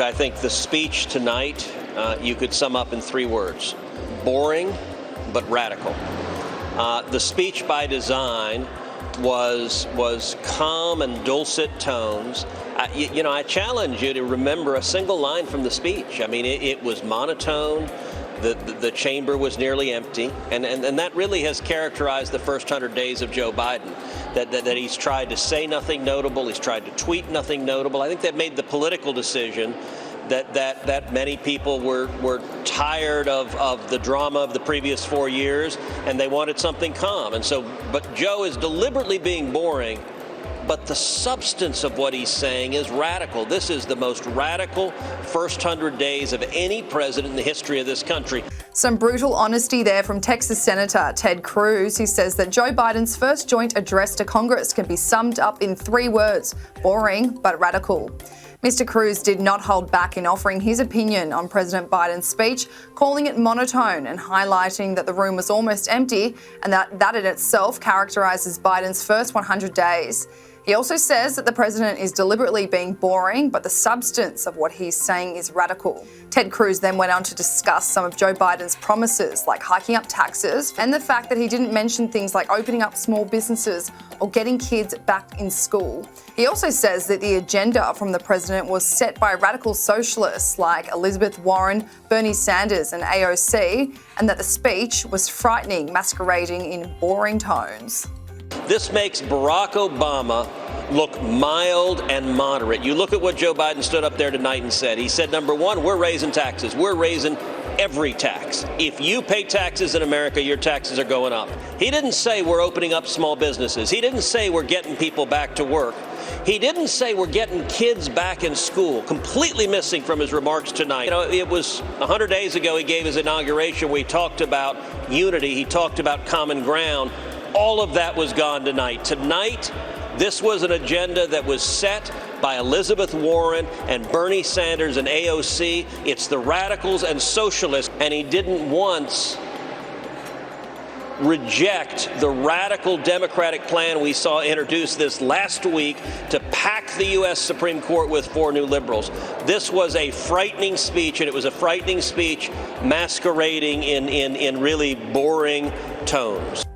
I think the speech tonight, you could sum up in 3 words: boring, but radical. The speech by design was calm and dulcet tones. I challenge you to remember a single line from the speech. I mean, it was monotone. The chamber was nearly empty, and that really has characterized the first 100 days of Joe Biden, that he's tried to say nothing notable, he's tried to tweet nothing notable. I think that made the political decision that many people were tired of the drama of the previous 4 years, and they wanted something calm. But Joe is deliberately being boring, but the substance of what he's saying is radical. This is the most radical first 100 days of any president in the history of this country. Some brutal honesty there from Texas Senator Ted Cruz, who says that Joe Biden's first joint address to Congress can be summed up in 3 words: boring but radical. Mr. Cruz did not hold back in offering his opinion on President Biden's speech, calling it monotone and highlighting that the room was almost empty and that in itself characterises Biden's first 100 days. He also says that the president is deliberately being boring, but the substance of what he's saying is radical. Ted Cruz then went on to discuss some of Joe Biden's promises, like hiking up taxes, and the fact that he didn't mention things like opening up small businesses or getting kids back in school. He also says that the agenda from the president was set by radical socialists like Elizabeth Warren, Bernie Sanders and AOC, and that the speech was frightening, masquerading in boring tones. This makes Barack Obama look mild and moderate. You look at what Joe Biden stood up there tonight and said. He said, number one, we're raising taxes. We're raising every tax. If you pay taxes in America, your taxes are going up. He didn't say we're opening up small businesses. He didn't say we're getting people back to work. He didn't say we're getting kids back in school. Completely missing from his remarks tonight. It was 100 days ago he gave his inauguration where he talked about unity. He talked about common ground. All of that was gone tonight. Tonight, this was an agenda that was set by Elizabeth Warren and Bernie Sanders and AOC. It's the radicals and socialists, and he didn't once reject the radical Democratic plan we saw introduced this last week to pack the U.S. Supreme Court with 4 new liberals. This was a frightening speech, and it was a frightening speech masquerading in really boring tones.